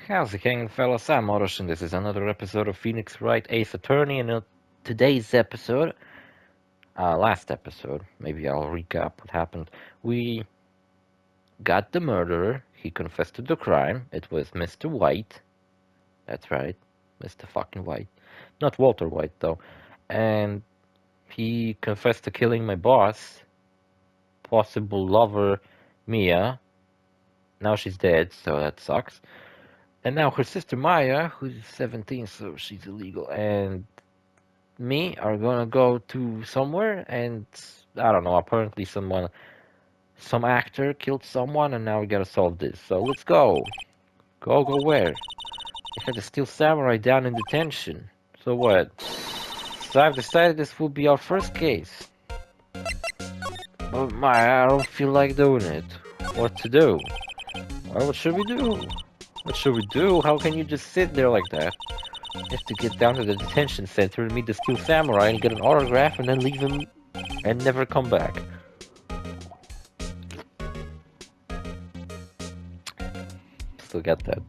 How's it going, fellas? I'm OrosZ, and this is another episode of Phoenix Wright Ace Attorney. And in today's episode, last episode, maybe I'll recap what happened. We got the murderer. He confessed to the crime. It was Mr. White. That's right, Mr. fucking White. Not Walter White, though. And he confessed to killing my boss, possible lover, Mia. Now she's dead, so that sucks. And now her sister Maya, who's 17, so she's illegal, and me are gonna go to somewhere, and I don't know, apparently some actor killed someone, and now we gotta solve this. So let's go. Go where? They had a Steel Samurai down in detention. So what? So I've decided this will be our first case. But Maya, I don't feel like doing it. What to do? Well, what should we do? What should we do? How can you just sit there like that? You have to get down to the detention center and meet the Steel Samurai and get an autograph and then leave him and never come back. Still got that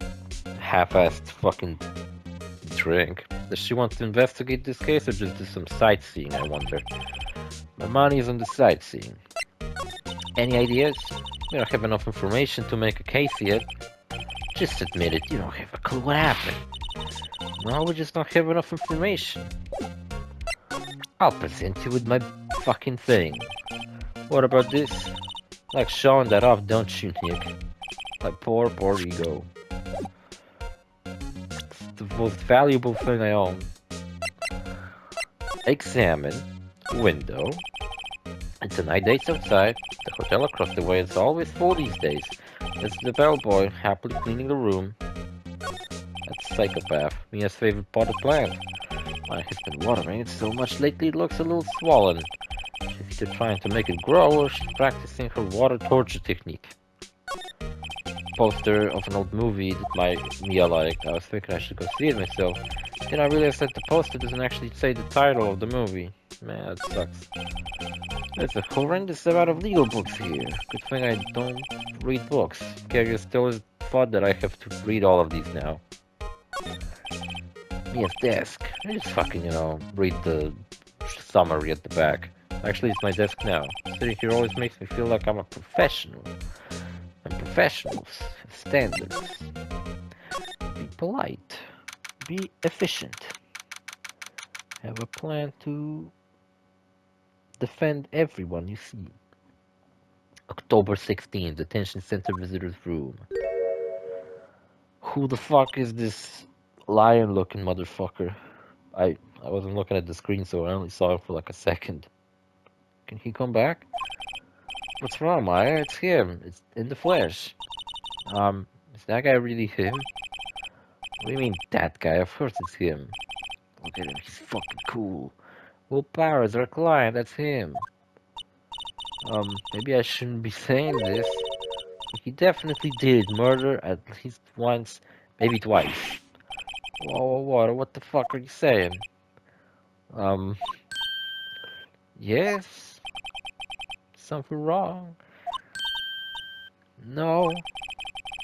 half-assed fucking drink. Does she want to investigate this case or just do some sightseeing, I wonder? My money is on the sightseeing. Any ideas? We don't have enough information to make a case yet. Just admit it, you don't have a clue what happened. No, we just don't have enough information. I'll present you with my fucking thing. What about this? Like showing that off, don't you, Nick? My poor ego. It's the most valuable thing I own. Examine. Window. It's a night days outside. The hotel across the way is always full these days. It's the bellboy, happily cleaning the room. That's psychopath. Mia's favorite potted plant. Mine has been watering it so much lately it looks a little swollen. She's either trying to make it grow or she's practicing her water torture technique. Poster of an old movie that Mia liked. I was thinking I should go see it myself. Then I realized that the poster doesn't actually say the title of the movie. Man, that sucks. There's a horrendous amount of legal books here. Good thing I don't read books. Carrier still has thought that I have to read all of these now. Mia's desk. I just fucking, read the summary at the back. Actually, it's my desk now. Sitting here always makes me feel like I'm a professional. And professionals have standards. Be polite. Be efficient. Have a plan to defend everyone you see. October 16th, detention center visitors room. Who the fuck is this lion-looking motherfucker? I wasn't looking at the screen, so I only saw him for like a second. Can he come back? What's wrong, Maya? It's him. It's in the flesh. Is that guy really him? What do you mean, that guy? Of course it's him. Look at him, he's fucking cool. Will Powers, our client, that's him. Maybe I shouldn't be saying this. He definitely did murder at least once, maybe twice. Whoa, what the fuck are you saying? Yes? Something wrong? No.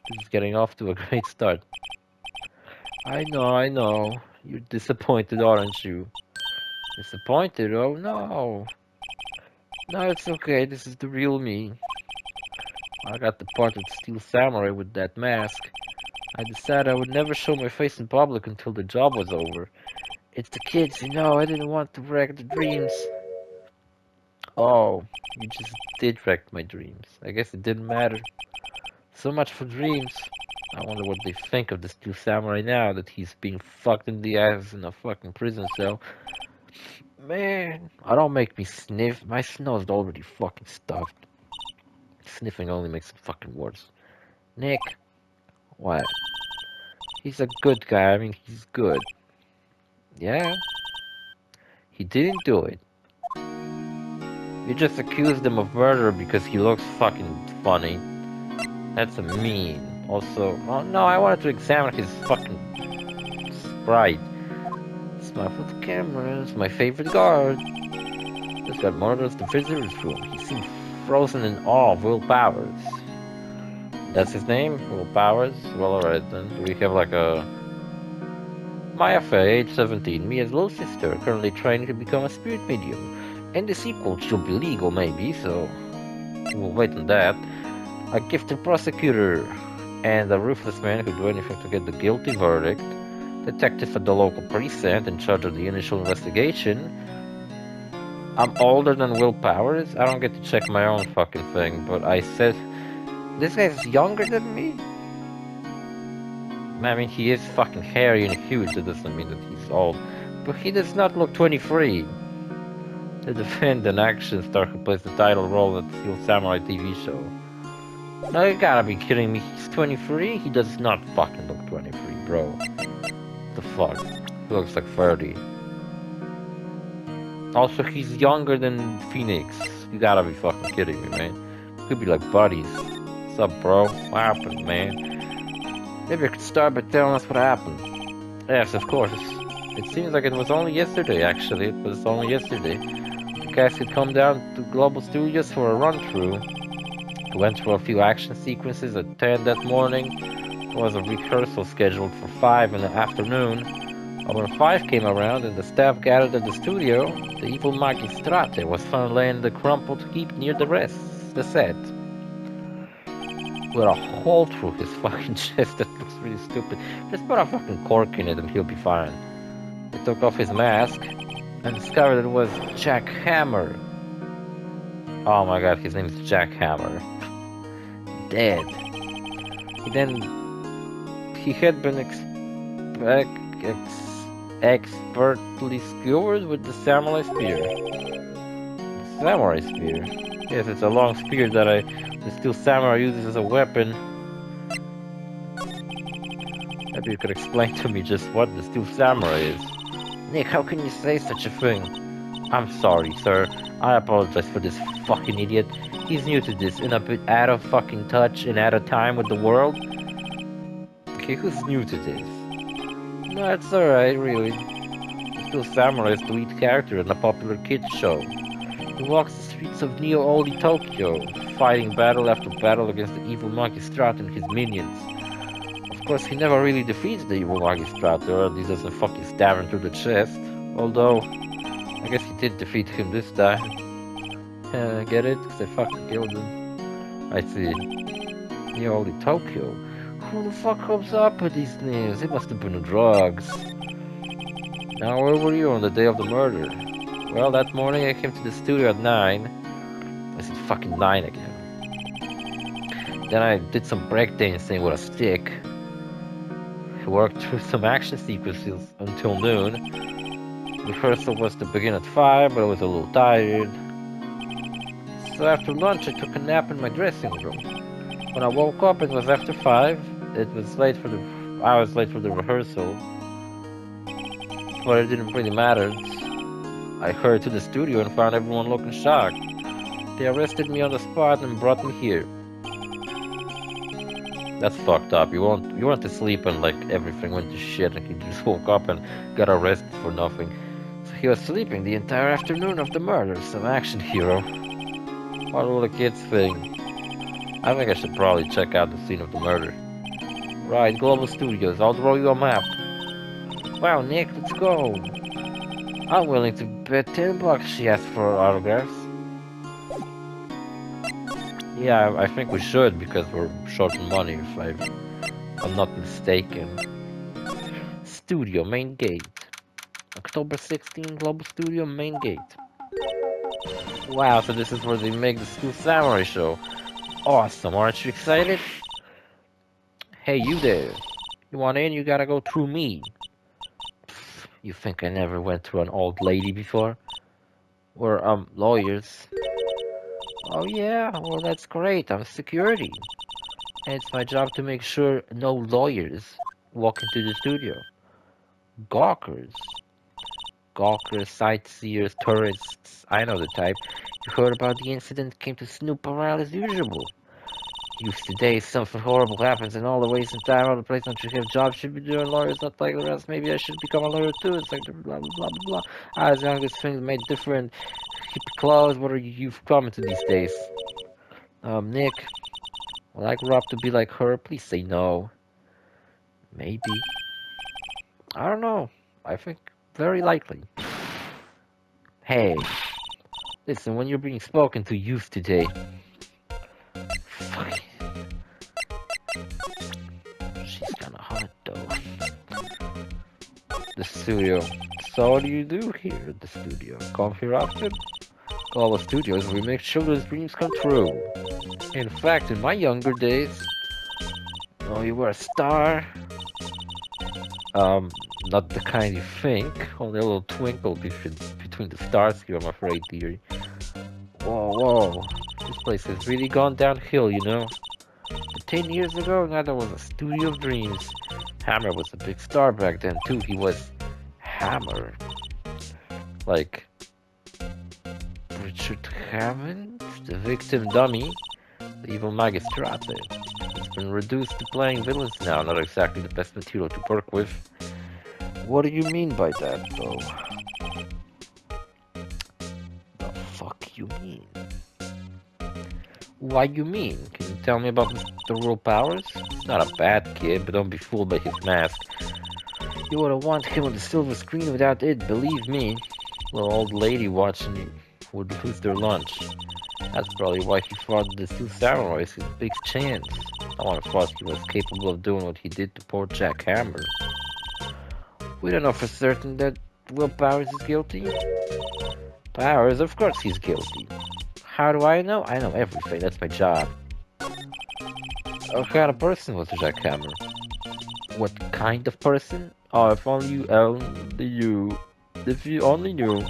This is getting off to a great start. I know. You're disappointed, aren't you? Disappointed? Oh no. No, it's okay. This is the real me. I got the part of the Steel Samurai with that mask. I decided I would never show my face in public until the job was over. It's the kids, I didn't want to wreck the dreams. Oh, you just did wreck my dreams. I guess it didn't matter. So much for dreams. I wonder what they think of the Steel Samurai now that he's being fucked in the ass in a fucking prison cell. Man, don't make me sniff. My snow's already fucking stuffed. Sniffing only makes it fucking worse. Nick. What? He's a good guy. I mean, he's good. Yeah? He didn't do it. You just accused him of murder because he looks fucking funny. That's mean. Also, oh no, I wanted to examine his fucking sprite. Smile for the cameras, my favorite guard. This guard monitors the visitor's room. He seems frozen in awe of Will Powers. That's his name? Will Powers? Well, alright then. Do we have like a... Maya Fey, age 17, Mia's little sister, currently training to become a spirit medium. In the sequel, she'll be legal maybe, so... we'll wait on that. A gifted prosecutor and a ruthless man who'd do anything to get the guilty verdict. Detective at the local precinct in charge of the initial investigation. I'm older than Will Powers. I don't get to check my own fucking thing, but I said... This guy's younger than me? I mean, he is fucking hairy and huge. That doesn't mean that he's old. But he does not look 23. The defendant action star who plays the title role in the Steel Samurai TV show. No, you gotta be kidding me. He's 23? He does not fucking look 23, bro. The fuck? He looks like 30. Also, he's younger than Phoenix. You gotta be fucking kidding me, man. Could be like buddies. What's up, bro? What happened, man? Maybe I could start by telling us what happened. Yes, of course. It seems like it was only yesterday, actually. It was only yesterday. The guys had come down to Global Studios for a run-through. We went through a few action sequences at 10 that morning. There was a rehearsal scheduled for 5 in the afternoon. And when 5 came around and the staff gathered at the studio, the evil Magistrate was found laying in the crumpled heap near the set. With a hole through his fucking chest that looks really stupid. Just put a fucking cork in it and he'll be fine. They took off his mask and discovered it was Jack Hammer. Oh my god, his name is Jack Hammer. Dead. He had been expertly skewered with the samurai spear. Samurai spear? Yes, it's a long spear that the Steel Samurai uses as a weapon. Maybe you could explain to me just what the Steel Samurai is. Nick, how can you say such a thing? I'm sorry, sir. I apologize for this fucking idiot. He's new to this and a bit out of fucking touch and out of time with the world. Okay, who's new to this? No, it's alright, really. The Steel Samurai is the lead character in a popular kids show. He walks the streets of Oldie, Tokyo, fighting battle after battle against the evil Magistrate and his minions. Of course, he never really defeats the evil Magistrate, or at least doesn't fucking stab him through the chest. Although, I guess he did defeat him this time. Get it? Because I fucking killed him. I see. Oldie, Tokyo? Who the fuck comes up with these names? It must have been drugs. Now, where were you on the day of the murder? Well, that morning I came to the studio at 9. I said fucking 9 again. Then I did some breakdancing with a stick. I worked through some action sequences until noon. Rehearsal was to begin at 5, but I was a little tired. So after lunch I took a nap in my dressing room. When I woke up it was after 5. I was late for the rehearsal. But it didn't really matter. I hurried to the studio and found everyone looking shocked. They arrested me on the spot and brought me here. That's fucked up. You weren't asleep and like everything went to shit and he just woke up and got arrested for nothing. So he was sleeping the entire afternoon of the murder. Some action hero. What will the kids think? I think I should probably check out the scene of the murder. Right, Global Studios. I'll draw you a map. Wow, Nick, let's go. I'm willing to bet $10 she asked for autographs. Yeah, I think we should because we're short on money if I'm not mistaken. Studio, main gate. October 16, Global Studio, main gate. Wow, so this is where they make the Steel Samurai show. Awesome, aren't you excited? Hey, you there. You want in, you gotta go through me. You think I never went through an old lady before? We're, lawyers. Oh yeah? Well, that's great. I'm security. And it's my job to make sure no lawyers walk into the studio. Gawkers. Gawkers, sightseers, tourists. I know the type. You heard about the incident, came to snoop around as usual. Used to days, something horrible happens and all the waste and time, all the place don't you have jobs should be doing, lawyers not like the rest, maybe I should become a lawyer too, it's like blah blah blah blah blah. I was young, this thing made different, hippie clothes, what are you've come into these days? Nick, Would I grow up to be like her? Please say no. Maybe. I don't know. I think very likely. Hey, listen, when you're being spoken to youth today. Fuck. She's kinda hot though. The studio. So what do you do here at the studio? Come here often? Global Studios, we make children's dreams come true. In fact, in my younger days, oh, you were a star. Not the kind you think. Only a little twinkle between the stars here, I'm afraid, dearie. Whoa, whoa. This place has really gone downhill, you know. But 10 years ago, now there was a studio of dreams. Hammer was a big star back then, too. He was Hammer. Like Richard Hammond, the victim dummy, the evil magistrate. He's been reduced to playing villains now, not exactly the best material to work with. What do you mean by that, though? The fuck you mean? What you mean? Can you tell me about Mr. Will Powers? He's not a bad kid, but don't be fooled by his mask. You wouldn't want him on the silver screen without it, believe me. Little old lady watching would lose their lunch. That's probably why he fought the two samurais, his big chance. No one thought he was capable of doing what he did to poor Jack Hammer. We don't know for certain that Will Powers is guilty. Powers, of course he's guilty. How do I know? I know everything, that's my job. What kind of person was Jack Hammer? What kind of person? Oh, if you only knew.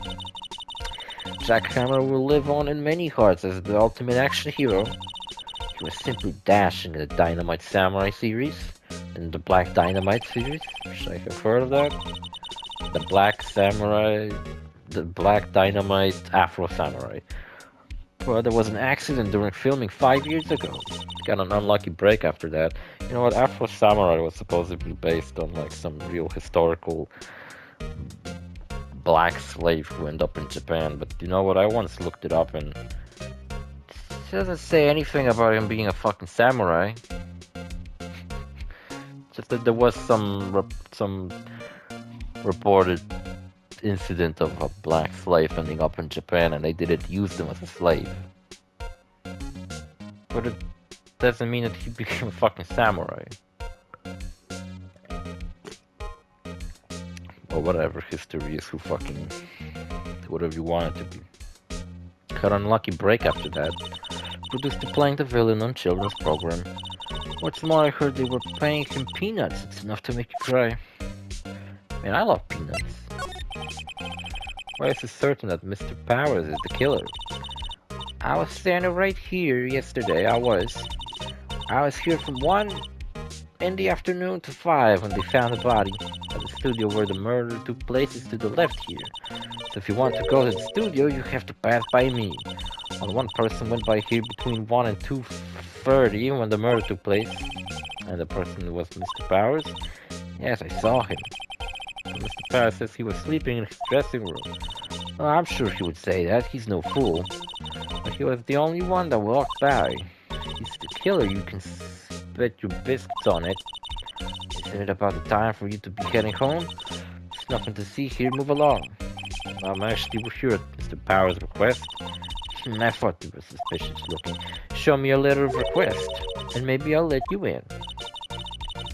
Jack Hammer will live on in many hearts as the ultimate action hero. He was simply dashing in the Dynamite Samurai series, and the Black Dynamite series. Should I have heard of that? The Black Dynamite Afro Samurai. Well, there was an accident during filming 5 years ago. Got an unlucky break after that. You know what? Afro Samurai was supposedly based on like some real historical black slave who ended up in Japan. But you know what? I once looked it up and it doesn't say anything about him being a fucking samurai. Just that there was some reported incident of a black slave ending up in Japan and they didn't use him as a slave. But it doesn't mean that he became a fucking samurai. Or whatever history is, whatever you want it to be. Got an unlucky break after that. Produced to playing the villain on children's program. What's more, I heard they were paying him peanuts. It's enough to make you cry. Man, I love peanuts. Why is it certain that Mr. Powers is the killer? I was standing right here yesterday, I was here from 1 in the afternoon to 5 when they found the body. At the studio where the murder took place is to the left here. So if you want to go to the studio, you have to pass by me. Only one person went by here between 1 and 2:30 when the murder took place. And the person was Mr. Powers. Yes, I saw him. But Mr. Powers says he was sleeping in his dressing room. Well, I'm sure he would say that. He's no fool. But he was the only one that walked by. He's the killer, you can bet your biscuits on it. Isn't it about the time for you to be heading home? There's nothing to see here, move along. I'm actually here at Mr. Powers' request. I thought you were suspicious looking. Show me a letter of request, and maybe I'll let you in.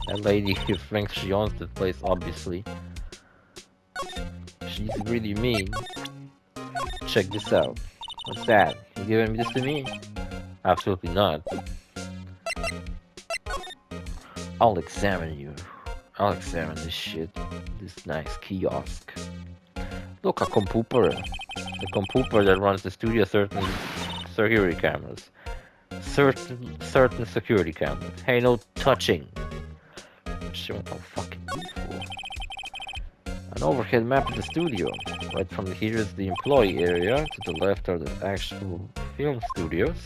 That lady here thinks she owns the place, obviously. She's really mean. Check this out. What's that? You giving this to me? Absolutely not. I'll examine you. I'll examine this shit. This nice kiosk. Look, a computer. The computer that runs the studio certain security cameras. Certain security cameras. Hey, no touching. Showing how fucking evil. An overhead map of the studio. Right from here is the employee area. To the left are the actual film studios.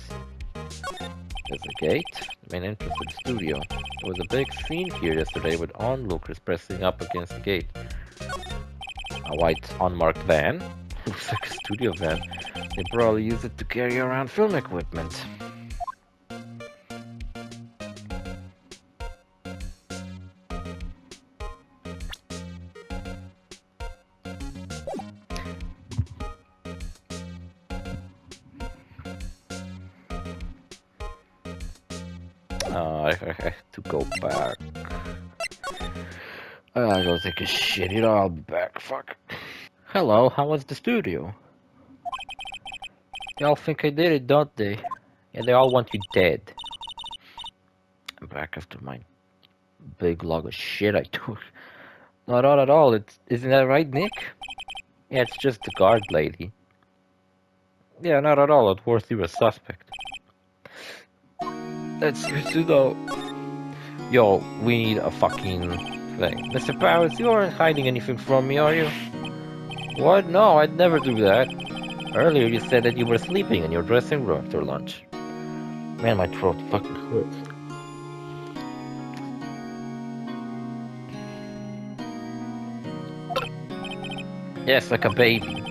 There's a gate. The main entrance to the studio. There was a big scene here yesterday with onlookers pressing up against the gate. A white unmarked van. Looks like a studio van. They probably use it to carry around film equipment. I have to go back. I gotta take a shit. I'll be back. Fuck. Hello, how was the studio? They all think I did it, don't they? Yeah, they all want you dead. I'm back after my big log of shit I took. Not at all. Isn't that right, Nick? Yeah, it's just the guard lady. Yeah, not at all. At worst, you're a suspect. That's good to know. Yo, we need a fucking thing. Mr. Powers, you aren't hiding anything from me, are you? What? No, I'd never do that. Earlier you said that you were sleeping in your dressing room after lunch. Man, my throat fucking hurts. Yes, like a baby.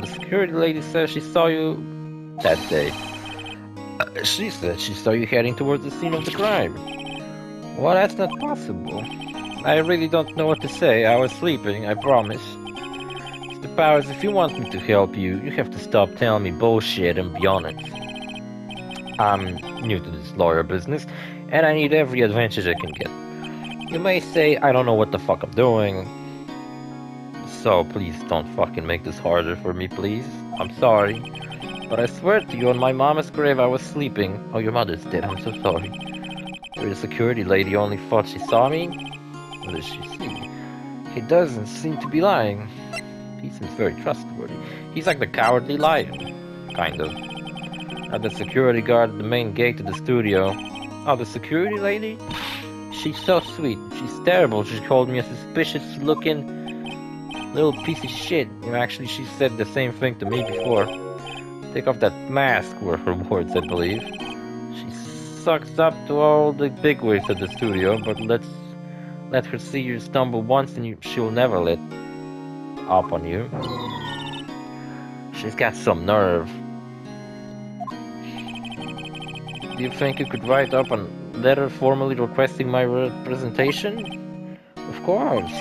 The security lady says she saw you that day. She said she saw you heading towards the scene of the crime. Well, that's not possible. I really don't know what to say. I was sleeping, I promise. Mr. Powers, if you want me to help you, you have to stop telling me bullshit and be honest. I'm new to this lawyer business, and I need every advantage I can get. You may say I don't know what the fuck I'm doing, so please don't fucking make this harder for me, please. I'm sorry. But I swear to you, on my mama's grave I was sleeping. Oh, your mother's dead, I'm so sorry. The security lady only thought she saw me. What does she see? He doesn't seem to be lying. He seems very trustworthy. He's like the cowardly lion. Kind of. At the security guard at the main gate to the studio. Oh, the security lady? She's so sweet. She's terrible. She called me a suspicious-looking little piece of shit. Actually, she said the same thing to me before. Take off that mask, were her words, I believe. She sucks up to all the bigwigs at the studio, but let her see you stumble once and she'll never let up on you. She's got some nerve. Do you think you could write up a letter formally requesting my representation? Of course.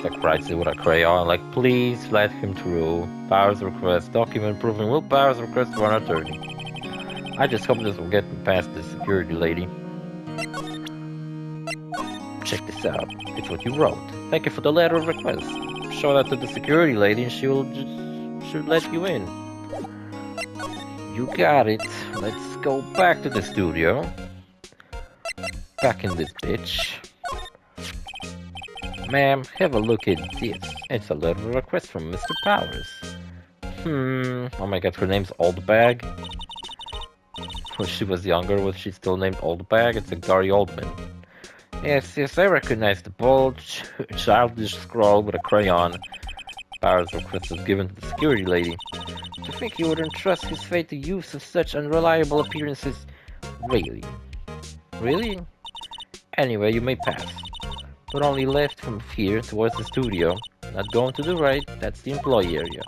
Like writes it with a crayon, like please let him through. Powers request, document proving Will Powers request for an attorney. I just hope this will get me past the security lady. Check this out. It's what you wrote. Thank you for the letter of request. Show that to the security lady and should let you in. You got it. Let's go back to the studio. Back in this bitch. Ma'am, have a look at this. It's a letter of request from Mr. Powers. Oh my god, her name's Oldbag. When she was younger, was she still named Oldbag? It's a Gary Oldman. Yes, I recognize the bold, childish scrawl with a crayon. Powers' request was given to the security lady. Do you think he would entrust his fate to use of such unreliable appearances? Really? Really? Anyway, you may pass. But only left from here towards the studio. Not going to the right, that's the employee area.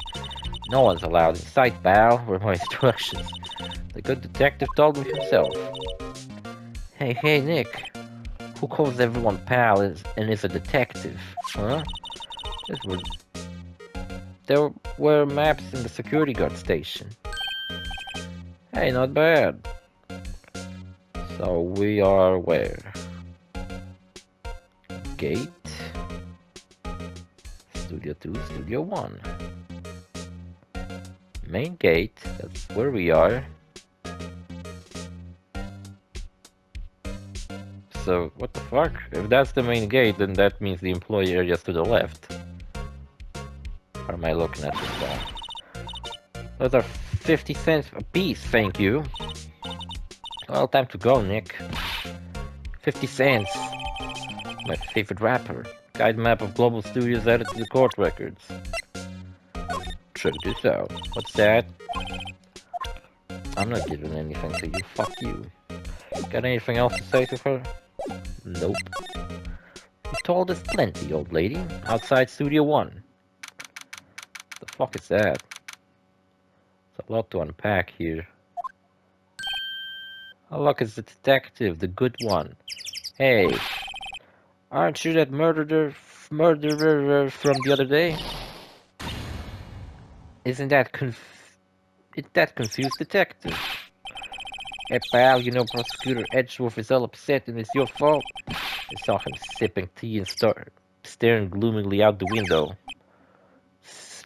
No one's allowed inside, pal, were my instructions. The good detective told me himself. Hey, Nick. Who calls everyone pal and is a detective? Huh? There were maps in the security guard station. Hey, not bad. So we are where? Gate. Studio 2, Studio 1. Main gate, that's where we are. So, what the fuck? If that's the main gate, then that means the employee area is to the left. Or am I looking at this wrong? Those are 50 cents a piece, thank you. Well, time to go, Nick. 50 cents. My favorite rapper. Guide map of global studios added to the court records. Check this out. What's that? I'm not giving anything to you. Fuck you. Got anything else to say to her? Nope. You told us plenty, old lady. Outside Studio 1. The fuck is that? There's a lot to unpack here. Oh look, it's the detective, the good one. Hey, aren't you that murderer from the other day? Isn't that confused detective? Hey pal, you know Prosecutor Edgeworth is all upset and it's your fault. I saw him sipping tea and staring gloomily out the window.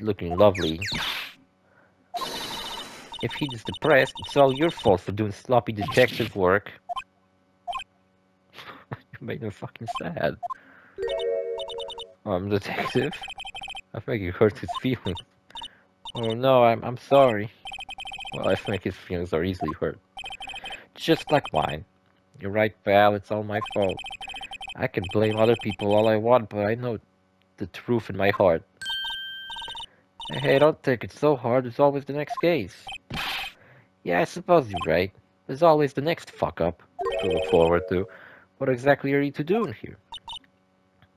Looking lovely. If he's depressed, it's all your fault for doing sloppy detective work. You made him fucking sad. I'm detective. I think you hurt his feelings. Oh no, I'm sorry. Well, I think his feelings are easily hurt. Just like mine. You're right, pal, it's all my fault. I can blame other people all I want, but I know the truth in my heart. Hey, don't take it so hard, there's always the next case. Yeah, I suppose you're right. There's always the next fuck-up to look forward to. What exactly are you two doing here?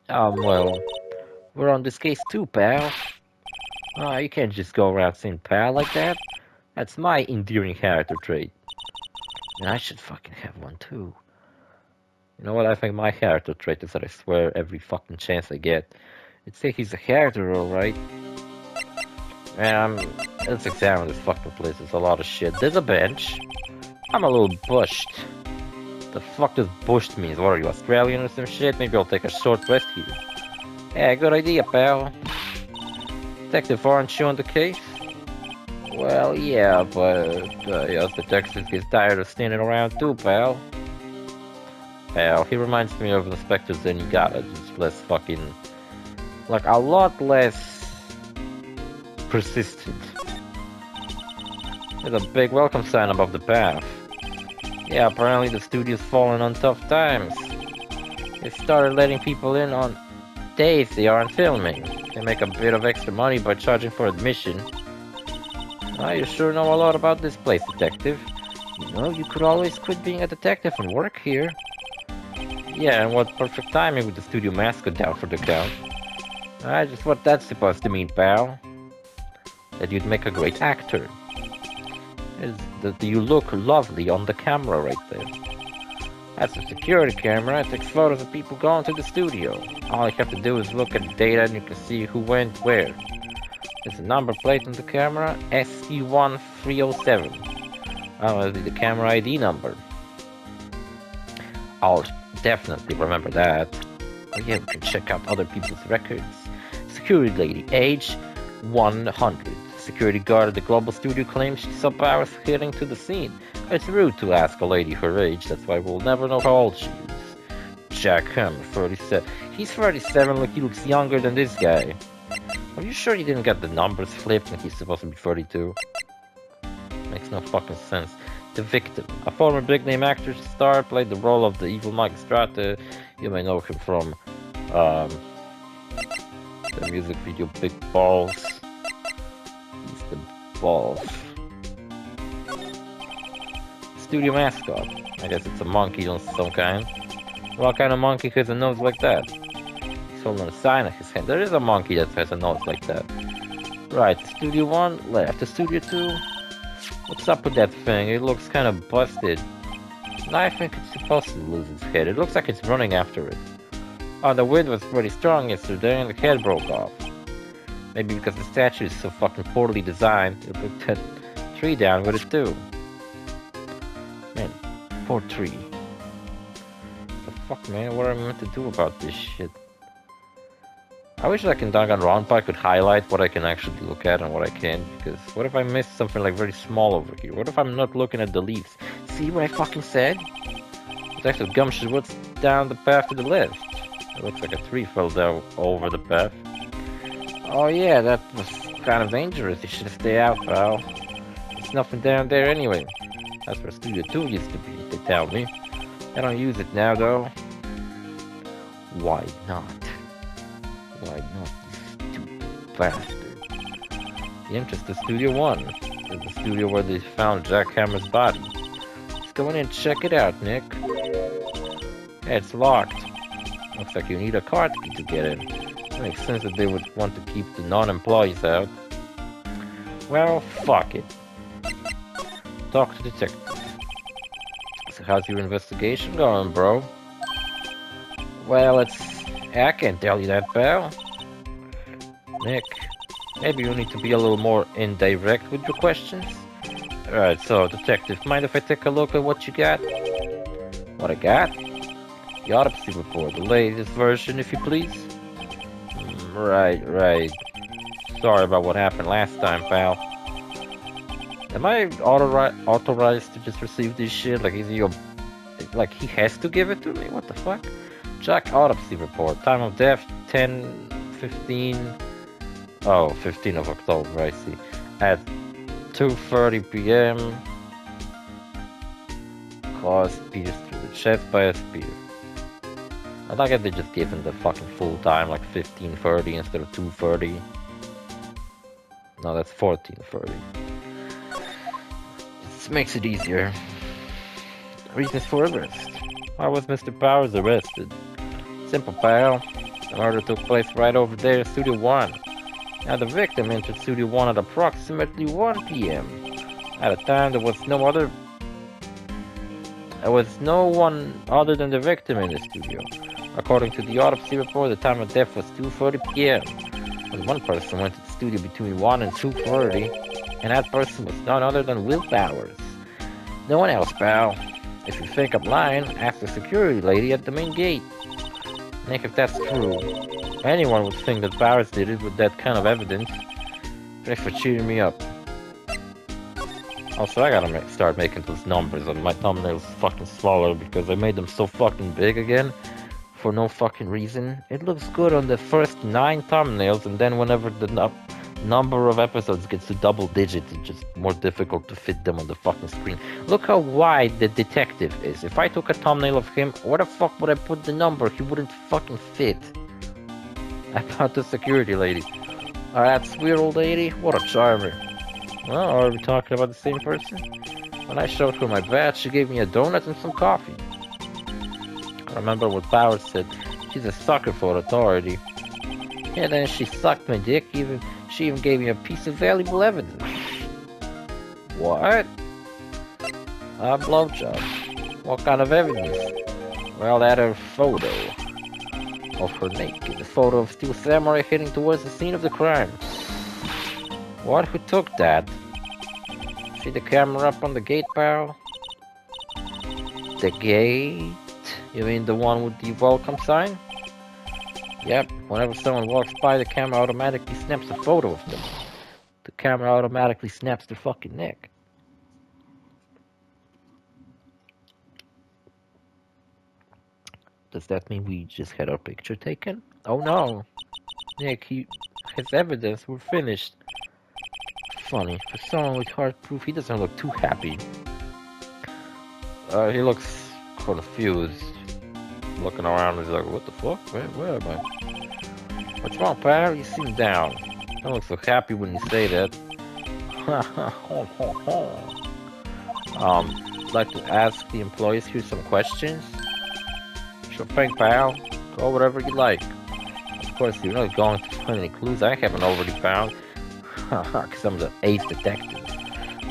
Well, we're on this case too, pal. You can't just go around saying pal like that. That's my endearing character trait. And I should fucking have one too. You know what I think my character trait is that I swear every fucking chance I get. It's say he's a character, alright. Let's examine this fucking place. There's a lot of shit. There's a bench. I'm a little bushed. The fuck does bushed means? What are you, Australian or some shit? Maybe I'll take a short rest here. Yeah, good idea, pal. Detective, aren't you on the case? Well, yeah, but us detectives get tired of standing around too, pal. Pal, he reminds me of Inspector Zenigata, just less fucking... like, a lot less... persistent. There's a big welcome sign above the path. Yeah, apparently the studio's fallen on tough times. They started letting people in on days they aren't filming. They make a bit of extra money by charging for admission. You sure know a lot about this place, detective. You know, you could always quit being a detective and work here. Yeah, and what perfect timing with the studio mascot down for the count. Just what that's supposed to mean, pal. That you'd make a great actor. That you look lovely on the camera right there. That's a security camera. It takes photos of people going to the studio. All you have to do is look at the data and you can see who went where. There's a number plate on the camera, SC1307. That'll be the camera ID number. I'll definitely remember that. Oh yeah, we can check out other people's records. Security lady, age 100. Security guard at the Global Studio claims she saw Powers heading to the scene. It's rude to ask a lady her age, that's why we'll never know how old she is. Jack Hammer, 37. He's 37, look, he looks younger than this guy. Are you sure you didn't get the numbers flipped and he's supposed to be 32? Makes no fucking sense. The victim, a former big-name actor star, played the role of the evil Magistrate. You may know him from the music video Big Balls. He's the balls. Studio mascot. I guess it's a monkey of some kind. What kind of monkey has a nose like that? He's holding a sign in his hand. There is a monkey that has a nose like that. Right, Studio 1 left. The Studio 2... What's up with that thing? It looks kind of busted. I think it's supposed to lose its head. It looks like it's running after it. Oh, the wind was pretty strong yesterday and the head broke off. Maybe because the statue is so fucking poorly designed, it took that tree down with it too. Man, poor tree. The fuck, man? What am I meant to do about this shit? I wish like in Danganronpa I could highlight what I can actually look at and what I can't, because what if I miss something like very small over here? What if I'm not looking at the leaves? See what I fucking said? There's actually gumshoe woods down the path to the left. It looks like a tree fell down over the path. Oh yeah, that was kind of dangerous. You should stay out, pal. There's nothing down there anyway. That's where Studio 2 used to be, they tell me. I don't use it now though. Why not? Why not, you stupid bastard? The entrance to Studio 1 is the studio where they found Jack Hammer's body. Let's go in and check it out, Nick. Yeah, it's locked. Looks like you need a card key to get in. It makes sense that they would want to keep the non-employees out. Well, fuck it. Talk to detective. So how's your investigation going, bro? Well, I can't tell you that, pal. Nick, maybe you need to be a little more indirect with your questions. Alright, so, detective, mind if I take a look at what you got? What I got? The autopsy report, the latest version, if you please. Right. Sorry about what happened last time, pal. Am I authorized to just receive this shit? Like, is he like, he has to give it to me? What the fuck? Check autopsy report. Time of death, 10:15. Oh, 15th of October, I see. At 2:30 p.m. Caused pierced through the chest by a spear. I like if they just gave him the fucking full time, like 15:30 instead of 2:30. No, that's 14:30. This makes it easier. Reasons for arrest. Why was Mr. Powers arrested? Simple, pal. The murder took place right over there in Studio 1. Now the victim entered Studio 1 at approximately 1 p.m. At a time there was no one other than the victim in the studio. According to the autopsy report, the time of death was 2:40 p.m. When one person went to the studio between 1 and 2:30, and that person was none other than Will Powers. No one else, pal. If you think I'm lying, ask the security lady at the main gate. Nick, if that's true, anyone would think that Powers did it with that kind of evidence. Thanks for cheering me up. Also, I gotta start making those numbers on my thumbnails fucking smaller because I made them so fucking big again for no fucking reason. It looks good on the first 9 thumbnails, and then whenever the number of episodes gets to double digits, it's just more difficult to fit them on the fucking screen. Look how wide the detective is. If I took a thumbnail of him, where the fuck would I put the number? He wouldn't fucking fit. About the security lady. Alright, sweet old lady, what a charmer. Well, are we talking about the same person? When I showed her my badge, she gave me a donut and some coffee. I remember what Powers said. She's a sucker for authority. And then she sucked my dick, she even gave me a piece of valuable evidence. What? A blowjob. What kind of evidence? Well, that her photo of her naked. A photo of Steel Samurai heading towards the scene of the crime. What? Who took that? See the camera up on the gate, pal? The gate? You mean the one with the welcome sign? Yep, whenever someone walks by, the camera automatically snaps a photo of them. The camera automatically snaps their fucking neck. Does that mean we just had our picture taken? Oh no! Nick, his evidence, we're finished. Funny, for someone with hard proof, he doesn't look too happy. He looks confused. Looking around, he's like, what the fuck? Where am I? What's wrong, pal? You seem down. You don't look so happy when you say that. I'd like to ask the employees here some questions. Sure thing, pal. Go whatever you like. Of course, you're not going to find any clues I haven't already found. Because I'm the ace detective.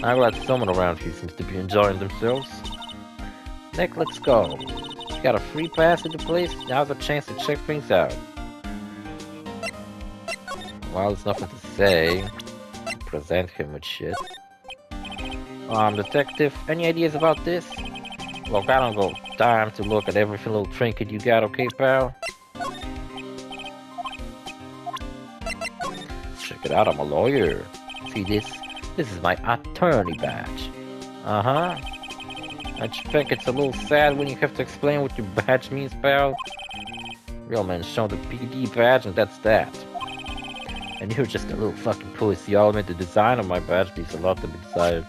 I'm glad someone around here seems to be enjoying themselves. Nick, let's go. You got a free pass at the place, now's a chance to check things out. Well, there's nothing to say. Present him with shit. Detective, any ideas about this? Look, I don't go time to look at every little trinket you got, okay, pal? Check it out, I'm a lawyer. See this? This is my attorney badge. Uh-huh. Don't you think it's a little sad when you have to explain what your badge means, pal? Real men show the PD badge and that's that. And you're just a little fucking pussy. I'll admit the design of my badge leaves a lot to be desired.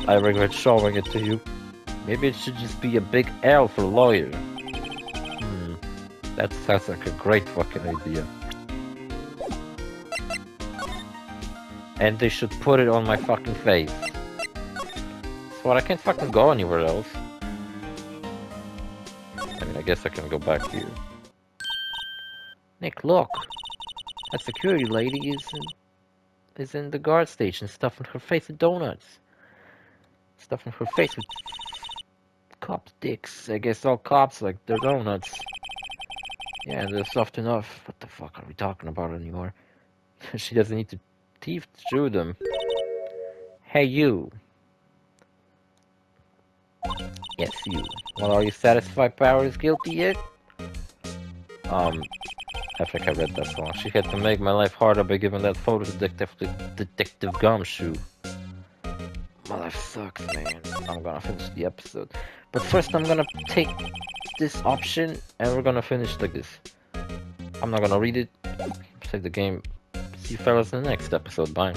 I regret showing it to you. Maybe it should just be a big L for lawyer. That sounds like a great fucking idea. And they should put it on my fucking face. So I can't fucking go anywhere else. I mean, I guess I can go back here. Nick, look! That security lady is in the guard station, stuffing her face with donuts. Stuffing her face with cops' dicks. I guess all cops like their donuts. Yeah, they're soft enough. What the fuck are we talking about anymore? She doesn't need to teeth through them. Hey, you. Yes, you. Well, are you satisfied Power is guilty yet? I think I read that song. She had to make my life harder by giving that photo to Detective Gumshoe. My life sucks, man. I'm gonna finish the episode. But first I'm gonna take this option and we're gonna finish like this. I'm not gonna read it. Save the game. See you fellas in the next episode. Bye.